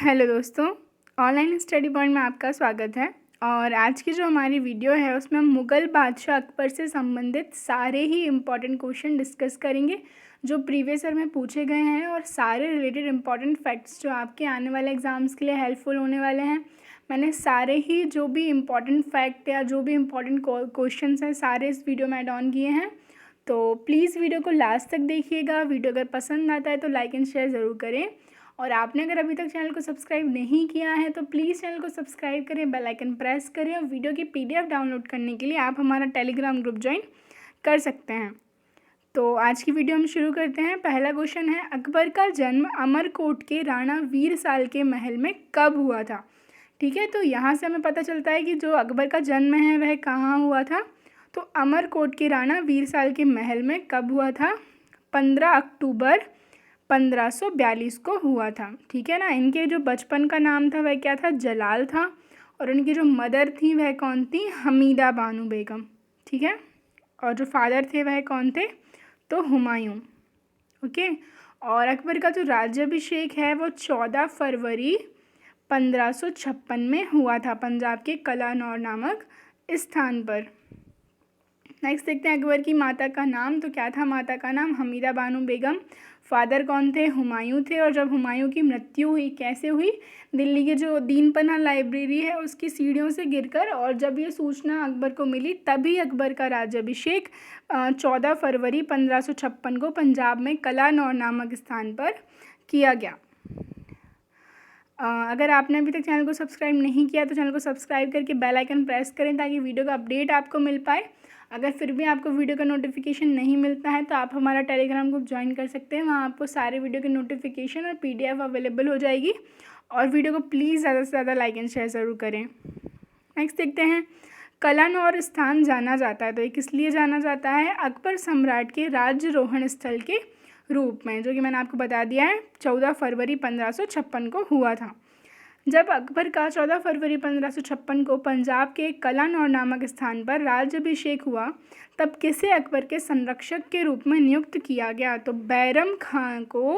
Hello दोस्तों, online study point में आपका स्वागत है। और आज की जो हमारी वीडियो है उसमें हम मुग़ल बादशाह अकबर से संबंधित सारे ही इम्पॉर्टेंट क्वेश्चन डिस्कस करेंगे जो प्रीवियस ईयर में पूछे गए हैं और सारे रिलेटेड इम्पॉर्टेंट फैक्ट्स जो आपके आने वाले एग्जाम्स के लिए हेल्पफुल होने वाले हैं। मैंने सारे ही जो भी इम्पॉर्टेंट फैक्ट या जो भी इम्पॉर्टेंट क्वेश्चन हैं सारे इस वीडियो में ऐड ऑन किए हैं। तो प्लीज़ वीडियो को लास्ट तक देखिएगा। वीडियो अगर पसंद आता है तो लाइक एंड शेयर ज़रूर करें। और आपने अगर अभी तक चैनल को सब्सक्राइब नहीं किया है तो प्लीज़ चैनल को सब्सक्राइब करें, बेल आइकन प्रेस करें। और वीडियो की PDF डाउनलोड करने के लिए आप हमारा टेलीग्राम ग्रुप ज्वाइन कर सकते हैं। तो आज की वीडियो हम शुरू करते हैं। पहला क्वेश्चन है, अकबर का जन्म अमरकोट के राणा वीरसाल के महल में कब हुआ था? ठीक है, तो यहाँ से हमें पता चलता है कि जो अकबर का जन्म है वह कहाँ हुआ था। तो अमरकोट के राणा वीरसाल के महल में कब हुआ था? 15 अक्टूबर 1542 को हुआ था। ठीक है ना। इनके जो बचपन का नाम था वह क्या था? जलाल था। और उनकी जो मदर थी वह कौन थी? हमीदा बानो बेगम। ठीक है। और जो फादर थे वह कौन थे? तो हुमायूं। ओके। और अकबर का जो राज्याभिषेक है वो 14 फरवरी 1556 में हुआ था पंजाब के कलानौर नामक स्थान पर। नेक्स्ट देखते हैं अकबर की माता का नाम। तो क्या था माता का नाम? हमीदा बानो बेगम। फादर कौन थे? हुमायूं थे। और जब हुमायूं की मृत्यु हुई, कैसे हुई? दिल्ली की जो दीनपना लाइब्रेरी है उसकी सीढ़ियों से गिरकर। और जब ये सूचना अकबर को मिली तभी अकबर का राज्याभिषेक 14 फरवरी 1556 को पंजाब में कलानौर नामक स्थान पर किया गया। अगर आपने अभी तक चैनल को सब्सक्राइब नहीं किया तो चैनल को सब्सक्राइब करके बेल आइकन प्रेस करें ताकि वीडियो का अपडेट आपको मिल पाए। अगर फिर भी आपको वीडियो का नोटिफिकेशन नहीं मिलता है तो आप हमारा टेलीग्राम ग्रुप ज्वाइन कर सकते हैं। वहाँ आपको सारे वीडियो के नोटिफिकेशन और PDF अवेलेबल हो जाएगी। और वीडियो को प्लीज़ ज़्यादा से ज़्यादा लाइक एंड शेयर ज़रूर करें। नेक्स्ट देखते हैं, कलानौर स्थान जाना जाता है तो ये किस लिए जाना जाता है? अकबर सम्राट के राज्यरोहण स्थल के रूप में, जो कि मैंने आपको बता दिया है 14 फरवरी 1556 को हुआ था। जब अकबर का 14 फरवरी 1556 को पंजाब के कलानौर नामक स्थान पर राज्याभिषेक हुआ तब किसे अकबर के संरक्षक के रूप में नियुक्त किया गया? तो बैरम खां को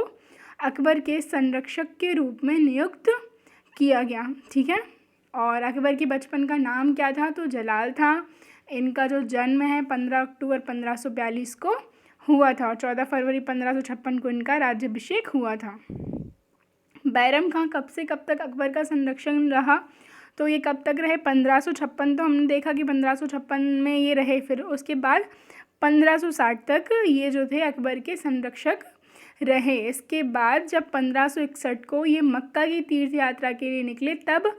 अकबर के संरक्षक के रूप में नियुक्त किया गया। ठीक है। और अकबर के बचपन का नाम क्या था? तो जलाल था। इनका जो जन्म है 15 अक्टूबर 1542 को हुआ था और 14 फरवरी 1556 को इनका राज्याभिषेक हुआ था। बैरम खां कब से कब तक अकबर का संरक्षण रहा? तो ये कब तक रहे? 1556। तो हमने देखा कि 1556 में ये रहे। फिर उसके बाद 1560 तक ये जो थे अकबर के संरक्षक रहे। इसके बाद जब 1561 को ये मक्का की तीर्थ यात्रा के लिए निकले तब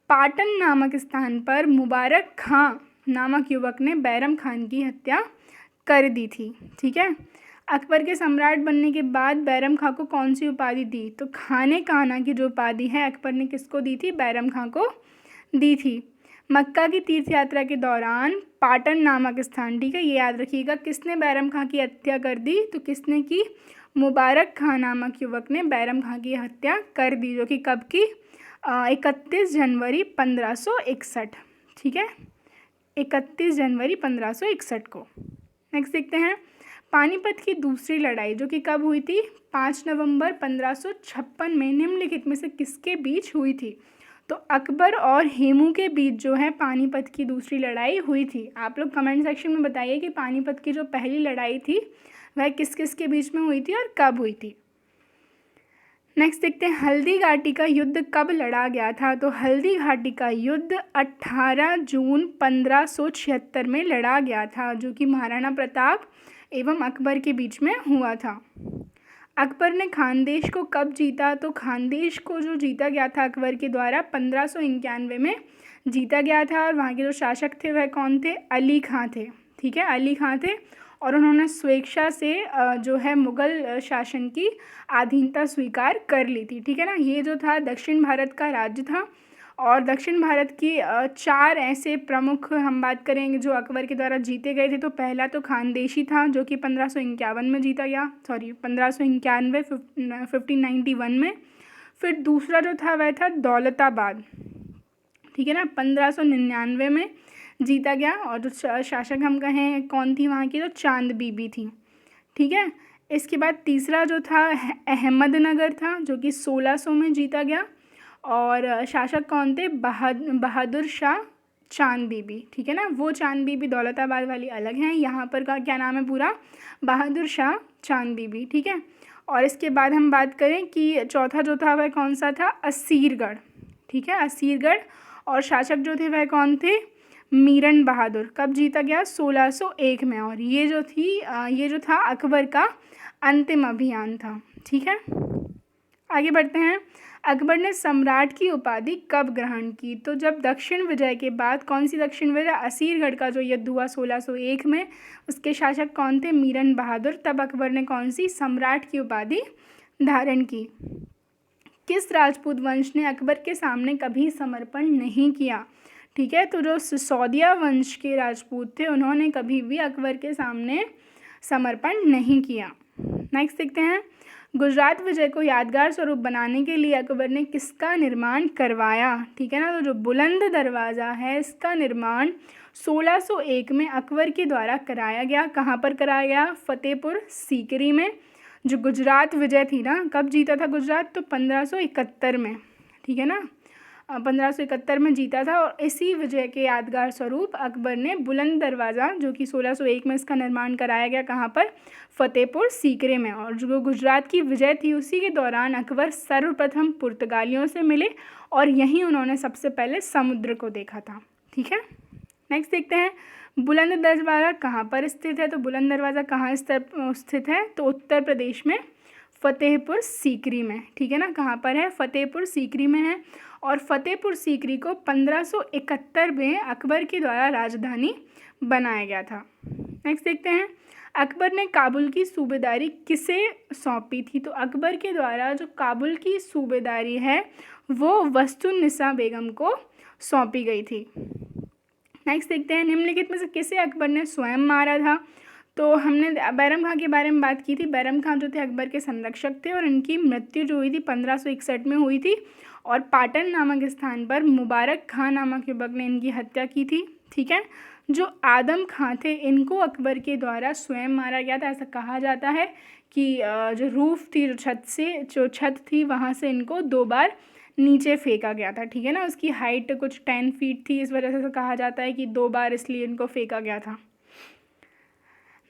पाटन नामक स्थान पर मुबारक खां नामक युवक ने बैरम खान की हत्या कर दी थी। ठीक है। अकबर के सम्राट बनने के बाद बैरम खां को कौन सी उपाधि दी? तो खाने काना की जो उपाधि है अकबर ने किसको दी थी? बैरम खां को दी थी। मक्का की तीर्थ यात्रा के दौरान पाटन नामक स्थान, ठीक है, ये याद रखिएगा, किसने बैरम खां की हत्या कर दी? तो किसने की? मुबारक खां नामक युवक ने बैरम खां की हत्या कर दी, जो कि कब की? 31 जनवरी 1561। ठीक है, 31 जनवरी 1561 को। नेक्स्ट देखते हैं, पानीपत की दूसरी लड़ाई जो कि कब हुई थी? 5 नवंबर 1556 में निम्नलिखित में से किसके बीच हुई थी? तो अकबर और हेमू के बीच जो है पानीपत की दूसरी लड़ाई हुई थी। आप लोग कमेंट सेक्शन में बताइए कि पानीपत की जो पहली लड़ाई थी वह किस किस के बीच में हुई थी और कब हुई थी। नेक्स्ट देखते हैं, हल्दी घाटी का युद्ध कब लड़ा गया था? तो हल्दी घाटी का युद्ध 18 जून 1576 में लड़ा गया था, जो कि महाराणा प्रताप एवं अकबर के बीच में हुआ था। अकबर ने खानदेश को कब जीता? तो खानदेश को जो जीता गया था अकबर के द्वारा 1591 में जीता गया था। और वहाँ के जो शासक थे वह कौन थे? अली खां थे। ठीक है, अली खां थे। और उन्होंने स्वेच्छा से जो है मुग़ल शासन की अधीनता स्वीकार कर ली थी। ठीक है ना। ये जो था दक्षिण भारत का राज्य था। और दक्षिण भारत की 4 ऐसे प्रमुख हम बात करेंगे जो अकबर के द्वारा जीते गए थे। तो पहला तो खानदेशी था जो कि 1551 में जीता गया, 1591 1591 में। फिर दूसरा जो था वह था दौलताबाद, ठीक है ना, 1599 में जीता गया। और जो शासक हम कहें कौन थी वहाँ की? तो चांद बीबी थी। ठीक है। इसके बाद तीसरा जो था अहमदनगर था जो कि 1600 में जीता गया। और शासक कौन थे? बहादुर शाह चांद बीबी, ठीक है ना। वो चांद बीबी दौलताबाद वाली अलग हैं, यहाँ पर का क्या नाम है पूरा? बहादुर शाह चांद बीबी, ठीक है। और इसके बाद हम बात करें कि चौथा जो था वह कौन सा था? असीरगढ़, ठीक है, असीरगढ़। और शासक जो थे वह कौन थे? मीरन बहादुर। कब जीता गया? 1601 में। और ये जो था अकबर का अंतिम अभियान था, ठीक है। आगे बढ़ते हैं। अकबर ने सम्राट की उपाधि कब ग्रहण की? तो जब दक्षिण विजय के बाद, कौन सी दक्षिण विजय? असीरगढ़ का जो युद्ध हुआ 1601 में, उसके शासक कौन थे? मीरन बहादुर। तब अकबर ने कौन सी सम्राट की उपाधि धारण की? किस राजपूत वंश ने अकबर के सामने कभी समर्पण नहीं किया? ठीक है, तो जो सिसोदिया वंश के राजपूत थे उन्होंने कभी भी अकबर के सामने समर्पण नहीं किया। नेक्स्ट देखते हैं। गुजरात विजय को यादगार स्वरूप बनाने के लिए अकबर ने किसका निर्माण करवाया? ठीक है ना, तो जो बुलंद दरवाज़ा है इसका निर्माण 1601 में अकबर के द्वारा कराया गया। कहाँ पर कराया गया? फतेहपुर सीकरी में। जो गुजरात विजय थी ना, कब जीता था गुजरात? तो 1571 में, ठीक है ना, 1571 में जीता था। और इसी विजय के यादगार स्वरूप अकबर ने बुलंद दरवाज़ा, जो कि 1601 में इसका निर्माण कराया गया, कहाँ पर? फतेहपुर सीकरे में। और जो गुजरात की विजय थी उसी के दौरान अकबर सर्वप्रथम पुर्तगालियों से मिले और यहीं उन्होंने सबसे पहले समुद्र को देखा था, ठीक है। नेक्स्ट देखते हैं। बुलंद दरवाज़ा कहाँ पर स्थित है? तो बुलंद दरवाज़ा कहाँ स्थित है? तो उत्तर प्रदेश में फतेहपुर सीकरी में, ठीक है ना। कहाँ पर है? फतेहपुर सीकरी में है। और फतेहपुर सीकरी को 1571 में अकबर के द्वारा राजधानी बनाया गया था। नेक्स्ट देखते हैं। अकबर ने काबुल की सूबेदारी किसे सौंपी थी? तो अकबर के द्वारा जो काबुल की सूबेदारी है वो वस्तुनिसा बेगम को सौंपी गई थी। नेक्स्ट देखते हैं। निम्नलिखित में से किसे अकबर ने स्वयं मारा था? तो हमने बैरम खां के बारे में बात की थी। बैरम खां जो थे अकबर के संरक्षक थे और इनकी मृत्यु जो हुई थी 1561 में हुई थी। और पाटन नामक स्थान पर मुबारक खां नामक युवक ने इनकी हत्या की थी, ठीक है। जो आदम खां थे इनको अकबर के द्वारा स्वयं मारा गया था। ऐसा कहा जाता है कि जो रूफ थी, जो छत थी, वहाँ से इनको 2 बार नीचे फेंका गया था, ठीक है ना। उसकी हाइट कुछ 10 फीट थी, इस वजह से कहा जाता है कि 2 बार इसलिए इनको फेंका गया था।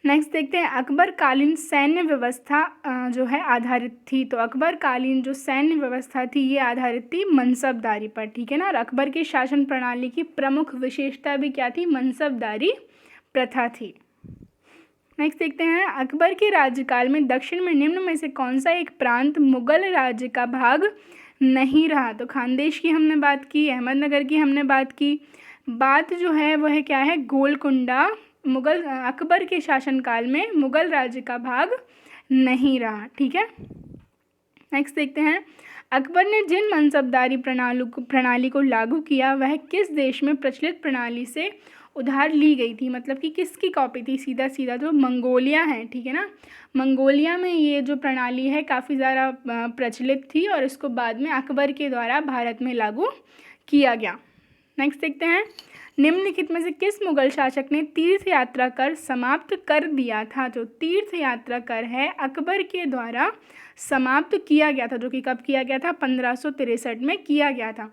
नेक्स्ट देखते हैं। अकबर कालीन सैन्य व्यवस्था जो है आधारित थी। तो अकबर कालीन जो सैन्य व्यवस्था थी ये आधारित थी मनसबदारी पर, ठीक है ना। और अकबर की शासन प्रणाली की प्रमुख विशेषता भी क्या थी? मनसबदारी प्रथा थी। नेक्स्ट देखते हैं। अकबर के राज्यकाल में दक्षिण में निम्न में से कौन सा एक प्रांत मुगल राज्य का भाग नहीं रहा? तो खानदेश की हमने बात की, अहमदनगर की हमने बात की। बात जो है वह क्या है? गोलकुंडा अकबर के शासनकाल में मुगल राज्य का भाग नहीं रहा, ठीक है। नेक्स्ट देखते हैं। अकबर ने जिन मनसबदारी प्रणाली को लागू किया वह किस देश में प्रचलित प्रणाली से उधार ली गई थी? मतलब कि किसकी कॉपी थी? सीधा सीधा जो मंगोलिया है, ठीक है ना। मंगोलिया में ये जो प्रणाली है काफ़ी ज़्यादा प्रचलित थी और इसको बाद में अकबर के द्वारा भारत में लागू किया गया। नेक्स्ट देखते हैं। निम्नलिखित में से किस मुगल शासक ने तीर्थ यात्रा कर समाप्त कर दिया था? जो तीर्थ यात्रा कर है अकबर के द्वारा समाप्त किया गया था, जो कि कब किया गया था? 1563 में किया गया था,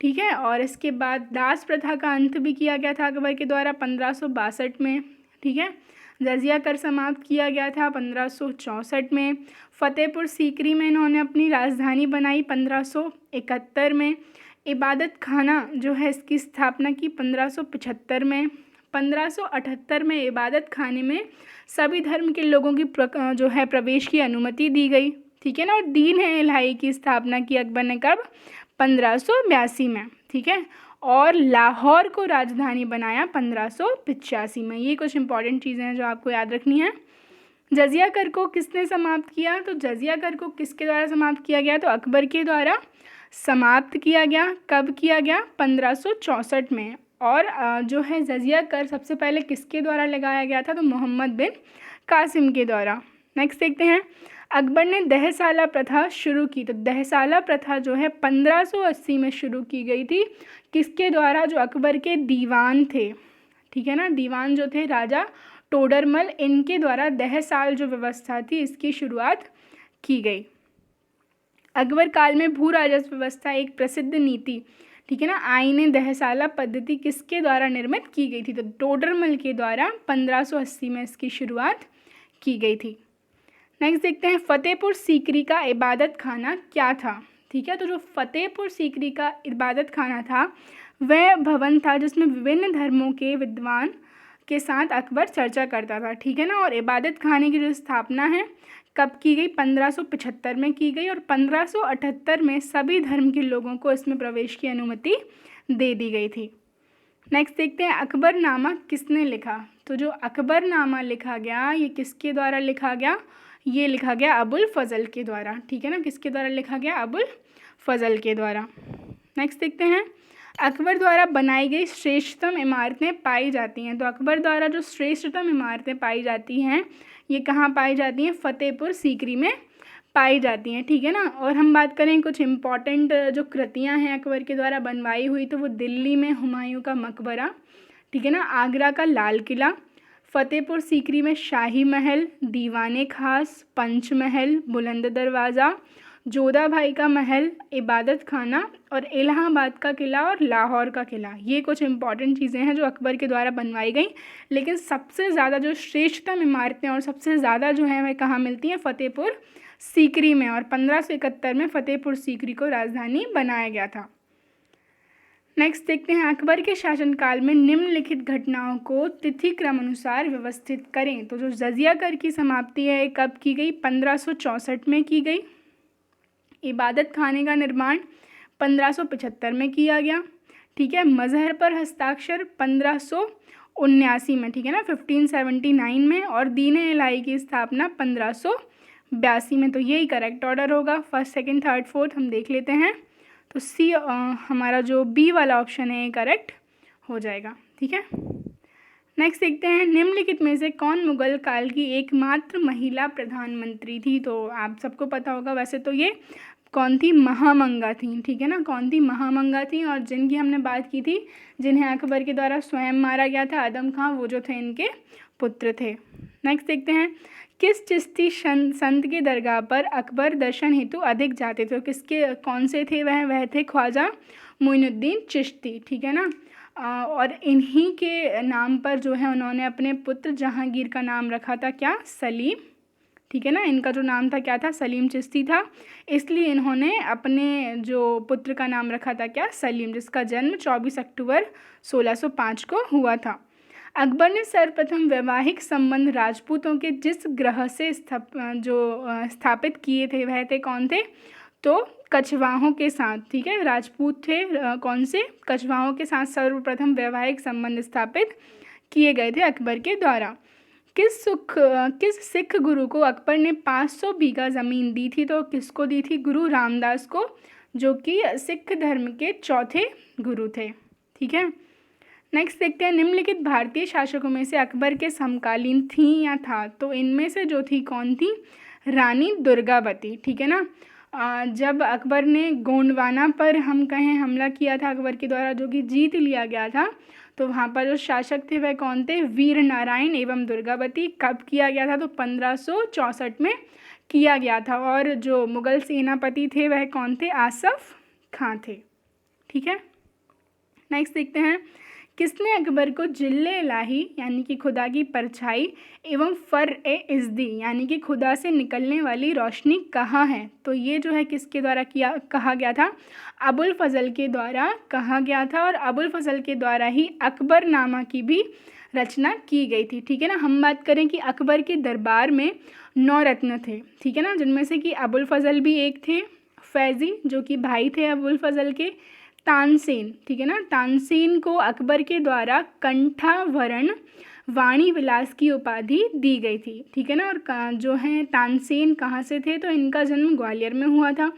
ठीक है। और इसके बाद दास प्रथा का अंत भी किया गया था अकबर के द्वारा 1562 में, ठीक है। जजिया कर समाप्त किया गया था 1564 में। फतेहपुर सीकरी में इन्होंने अपनी राजधानी बनाई 1571 में। इबादत खाना जो है इसकी स्थापना की 1575 में। 1578 में इबादत खाने में सभी धर्म के लोगों की जो है प्रवेश की अनुमति दी गई, ठीक है ना। और दीन है इलाही की स्थापना की अकबर ने कब? 1582 में, ठीक है। और लाहौर को राजधानी बनाया 1585 में। ये कुछ इंपॉर्टेंट चीज़ें हैं जो आपको याद रखनी है। जजिया कर को किसने समाप्त किया? तो जजिया कर को किसके द्वारा समाप्त किया गया? तो अकबर के द्वारा समाप्त किया गया। कब किया गया? 1564 में। और जो है जजिया कर सबसे पहले किसके द्वारा लगाया गया था? तो मोहम्मद बिन कासिम के द्वारा। नेक्स्ट देखते हैं। अकबर ने दहसाला प्रथा शुरू की। तो दहसाला प्रथा जो है 1580 में शुरू की गई थी। किसके द्वारा? जो अकबर के दीवान थे, ठीक है ना। दीवान जो थे राजा टोडरमल, इनके द्वारा दहसाल जो व्यवस्था थी इसकी शुरुआत की गई। अकबर काल में भू राजस्व व्यवस्था एक प्रसिद्ध नीति, ठीक है ना, आईने दहसाला पद्धति किसके द्वारा निर्मित की गई थी? तो टोडरमल के द्वारा 1580 में इसकी शुरुआत की गई थी। नेक्स्ट देखते हैं, फतेहपुर सीकरी का इबादत खाना क्या था? ठीक है, तो जो फतेहपुर सीकरी का इबादत खाना था वह भवन था जिसमें विभिन्न धर्मों के विद्वान के साथ अकबर चर्चा करता था, ठीक है ना। और इबादत खाने की जो स्थापना है कब की गई? 1575 में की गई और 1578 में सभी धर्म के लोगों को इसमें प्रवेश की अनुमति दे दी गई थी। नेक्स्ट देखते हैं, अकबरनामा किसने लिखा? तो जो अकबरनामा लिखा गया ये किसके द्वारा लिखा गया? ये लिखा गया अबुल फजल के द्वारा, ठीक है ना। किसके द्वारा लिखा गया? अबुल फजल के द्वारा। नेक्स्ट देखते हैं, अकबर द्वारा बनाई गई श्रेष्ठतम इमारतें पाई जाती हैं। तो अकबर द्वारा जो श्रेष्ठतम इमारतें पाई जाती हैं ये कहाँ पाई जाती हैं? फतेहपुर सीकरी में पाई जाती हैं, ठीक है ना। और हम बात करें कुछ इम्पॉर्टेंट जो कृतियाँ हैं अकबर के द्वारा बनवाई हुई, तो वो दिल्ली में हुमायूं का मकबरा, ठीक है ना, आगरा का लाल किला, फतेहपुर सीकरी में शाही महल, दीवाने खास, पंचमहल, बुलंद दरवाज़ा, जोधा भाई का महल, इबादत खाना और इलाहाबाद का किला और लाहौर का किला। ये कुछ इंपॉर्टेंट चीज़ें हैं जो अकबर के द्वारा बनवाई गई। लेकिन सबसे ज़्यादा जो श्रेष्ठतम इमारतें और सबसे ज़्यादा जो हैं वह कहाँ मिलती हैं? फतेहपुर सीकरी में। और 1571 में फतेहपुर सीकरी को राजधानी बनाया गया था। नेक्स्ट देखते हैं, अकबर के शासनकाल में निम्नलिखित घटनाओं को तिथि क्रम अनुसार व्यवस्थित करें। तो जो जजिया कर की समाप्ति है कब की गई? 1564 में की गई। इबादत खाने का निर्माण 1575 में किया गया, ठीक है। मजहर पर हस्ताक्षर 1579 में, ठीक है ना, 1579 में। और दीन इलाही की स्थापना 1582 में। तो यही करेक्ट ऑर्डर होगा। फर्स्ट, सेकंड, थर्ड, फोर्थ हम देख लेते हैं। तो सी हमारा जो बी वाला ऑप्शन है ये करेक्ट हो जाएगा, ठीक है। नेक्स्ट देखते हैं, निम्नलिखित में से कौन मुगल काल की एकमात्र महिला प्रधानमंत्री थी? तो आप सबको पता होगा वैसे तो ये कौन थी? महामंगा थी, ठीक है ना। कौन थी? महामंगा थी। और जिनकी हमने बात की थी, जिन्हें अकबर के द्वारा स्वयं मारा गया था, आदम खां, वो जो थे इनके पुत्र थे। नेक्स्ट देखते हैं, किस चिश्ती संत के दरगाह पर अकबर दर्शन हेतु अधिक जाते थे? किसके, कौन से थे वह थे ख्वाजा मोइनुद्दीन चिश्ती, ठीक है ना। और इन्हीं के नाम पर जो है उन्होंने अपने पुत्र जहांगीर का नाम रखा था क्या? सलीम, ठीक है ना। इनका जो नाम था क्या था? सलीम चिश्ती था। इसलिए इन्होंने अपने जो पुत्र का नाम रखा था क्या? सलीम, जिसका जन्म 24 अक्टूबर 1605 को हुआ था। अकबर ने सर्वप्रथम वैवाहिक संबंध राजपूतों के जिस ग्रह से स्थापित किए थे वह थे कौन थे? तो कछवाहों के साथ, ठीक है। राजपूत थे कौन से? कछवाहों के साथ सर्वप्रथम वैवाहिक संबंध स्थापित किए गए थे अकबर के द्वारा। किस सिख गुरु को अकबर ने 500 बीघा ज़मीन दी थी? तो किसको दी थी? गुरु रामदास को, जो कि सिख धर्म के चौथे गुरु थे, ठीक है। नेक्स्ट देखते हैं, निम्नलिखित भारतीय शासकों में से अकबर के समकालीन थी या था? तो इनमें से जो थी कौन थी? रानी दुर्गावती, ठीक है ना। जब अकबर ने गोंडवाना पर हम कहें हमला किया था अकबर के द्वारा, जो कि जीत लिया गया था, तो वहाँ पर जो शासक थे वह कौन थे? वीर नारायण एवं दुर्गावती। कब किया गया था? तो 1564 में किया गया था। और जो मुगल सेनापति थे वह कौन थे? आसफ खां थे, ठीक है। नेक्स्ट देखते हैं, किसने अकबर को जिल्ले इलाही यानी कि खुदा की परछाई एवं फर-ए-इज़्दी यानी कि खुदा से निकलने वाली रोशनी कहा है? तो ये जो है किसके द्वारा कहा गया था? अबुल फजल के द्वारा कहा गया था। और अबुल फजल के द्वारा ही अकबरनामा की भी रचना की गई थी, ठीक है ना। हम बात करें कि अकबर के दरबार में 9 रत्न थे, ठीक है ना, जिनमें से कि अबुल फजल भी एक थे, फैज़ी जो कि भाई थे अबुल फजल के, तानसेन, ठीक है ना। तानसेन को अकबर के द्वारा कंठाभरण वाणी विलास की उपाधि दी गई थी, ठीक है ना। और जो है तानसेन कहाँ से थे? तो इनका जन्म ग्वालियर में हुआ था।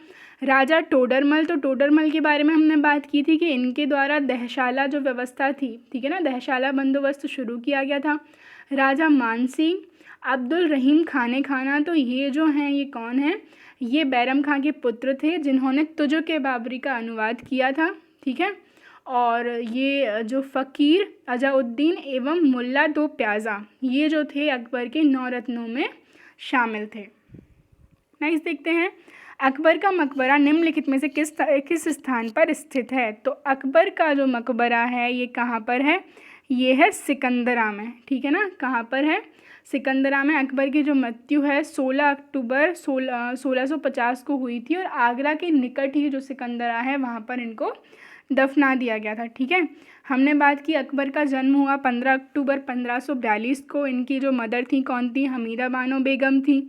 राजा टोडरमल, तो टोडरमल के बारे में हमने बात की थी कि इनके द्वारा दहशाला जो व्यवस्था थी, ठीक है ना, दहशाला बंदोबस्त शुरू किया गया था। राजा मानसिंह, अब्दुल रहीम खाने खाना, तो ये जो हैं ये कौन है? ये बैरम खां के पुत्र थे जिन्होंने तुजो के बाबरी का अनुवाद किया था, ठीक है। और ये जो फ़कीर अजाउद्दीन एवं मुल्ला दो प्याज़ा, ये जो थे अकबर के 9 रत्नों में शामिल थे। नेक्स्ट देखते हैं, अकबर का मकबरा निम्नलिखित में से किस स्थान पर स्थित है? तो अकबर का जो मकबरा है ये कहाँ पर है? ये है सिकंदरा में, ठीक है ना। कहाँ पर है? सिकंदरा में। अकबर की जो मृत्यु है 16 अक्टूबर 1650 को हुई थी और आगरा के निकट ही जो सिकंदरा है वहाँ पर इनको दफना दिया गया था, ठीक है। हमने बात की अकबर का जन्म हुआ 15 अक्टूबर 1542 को। इनकी जो मदर थी कौन थी? हमीदा बानो बेगम थी।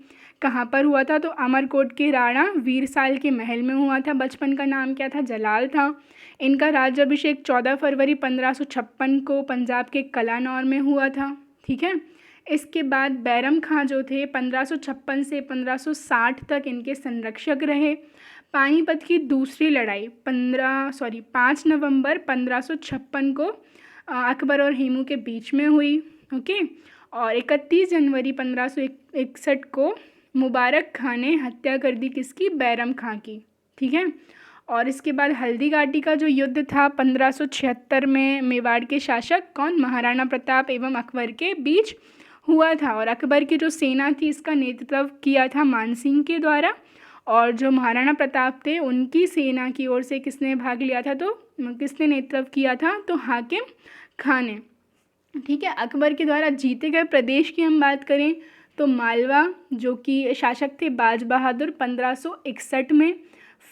कहाँ पर हुआ था? तो अमरकोट के राणा वीरसाल के महल में हुआ था। बचपन का नाम क्या था? जलाल था। इनका राज्याभिषेक 14 फरवरी 1556 को पंजाब के कलानौर में हुआ था, ठीक है। इसके बाद बैरम खां जो थे 1556 से 1560 तक इनके संरक्षक रहे। पानीपत की दूसरी लड़ाई 5 नवंबर 1556 को अकबर और हेमू के बीच में हुई, ओके। और 31 जनवरी 1561 को मुबारक खां ने हत्या कर दी किसकी? बैरम खां की, ठीक है। और इसके बाद हल्दी घाटी का जो युद्ध था 1576 में मेवाड़ के शासक कौन? महाराणा प्रताप एवं अकबर के बीच हुआ था। और अकबर की जो सेना थी इसका नेतृत्व किया था मानसिंह के द्वारा, और जो महाराणा प्रताप थे उनकी सेना की ओर से किसने भाग लिया था? तो किसने नेतृत्व किया था? तो हाकिम खां ने, ठीक है। अकबर के द्वारा जीते गए प्रदेश की हम बात करें तो मालवा जो कि शासक थे बाज बहादुर 1561 में,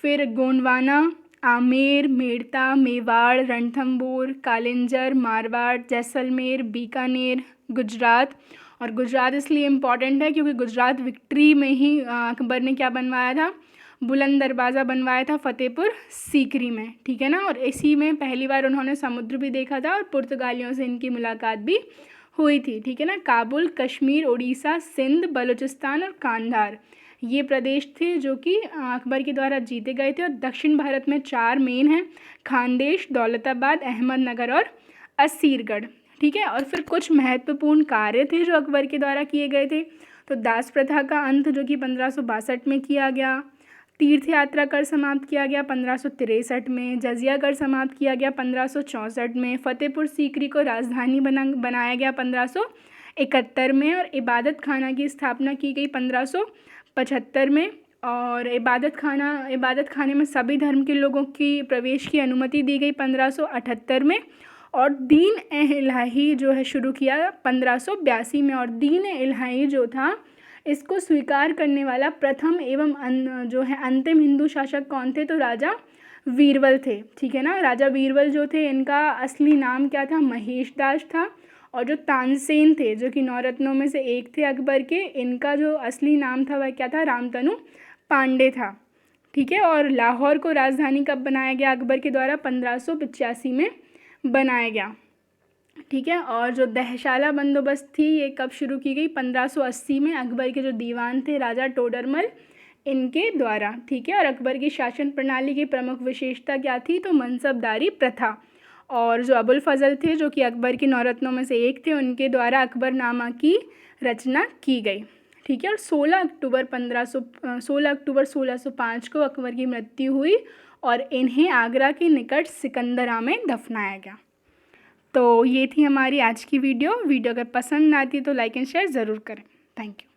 फिर गोंडवाना, आमेर, मेड़ता, मेवाड़, रणथंभौर, कालिंजर, मारवाड़, जैसलमेर, बीकानेर, गुजरात। और गुजरात इसलिए इम्पॉर्टेंट है क्योंकि गुजरात विक्ट्री में ही अकबर ने क्या बनवाया था? बुलंद दरवाज़ा बनवाया था फतेहपुर सीकरी में, ठीक है ना। और इसी में पहली बार उन्होंने समुद्र भी देखा था और पुर्तगालियों से इनकी मुलाकात भी हुई थी, ठीक है ना। काबुल, कश्मीर, उड़ीसा, सिंध, बलूचिस्तान और कांधार ये प्रदेश थे जो कि अकबर के द्वारा जीते गए थे। और दक्षिण भारत में 4 मेन हैं: खानदेश, दौलताबाद, अहमदनगर और असीरगढ़, ठीक है। और फिर कुछ महत्वपूर्ण कार्य थे जो अकबर के द्वारा किए गए थे। तो दास प्रथा का अंत जो कि 1562 में किया गया, तीर्थ यात्रा कर समाप्त किया गया 1563 में, जजिया कर समाप्त किया गया 1564 में, फतेहपुर सीकरी को राजधानी बनाया गया 1571 में, और इबादत खाना की स्थापना की गई 1575 में। और इबादत खाने में सभी धर्म के लोगों की प्रवेश की अनुमति दी गई 1578 में। और दीन इलाही जो है शुरू किया 1582 में। और दीन इलाही जो था इसको स्वीकार करने वाला प्रथम एवं जो है अंतिम हिंदू शासक कौन थे? तो राजा वीरबल थे, ठीक है ना। राजा वीरबल जो थे इनका असली नाम क्या था? महेश दास था। और जो तानसेन थे जो कि 9 रत्नों में से एक थे अकबर के, इनका जो असली नाम था वह क्या था? रामतनु पांडे था, ठीक है। और लाहौर को राजधानी कब बनाया गया अकबर के द्वारा? 1585 में बनाया गया, ठीक है। और जो दहशाला बंदोबस्त थी ये कब शुरू की गई? 1580 में अकबर के जो दीवान थे राजा टोडरमल इनके द्वारा, ठीक है। और अकबर की शासन प्रणाली की प्रमुख विशेषता क्या थी? तो मनसबदारी प्रथा। और जो अबुल फजल थे जो कि अकबर के 9 रत्नों में से एक थे, उनके द्वारा अकबरनामा की रचना की गई, ठीक है। और 16 अक्टूबर 1605 को अकबर की मृत्यु हुई और इन्हें आगरा के निकट सिकंदरा में दफनाया गया। तो ये थी हमारी आज की वीडियो अगर पसंद आती है तो लाइक एंड शेयर ज़रूर करें। Thank you.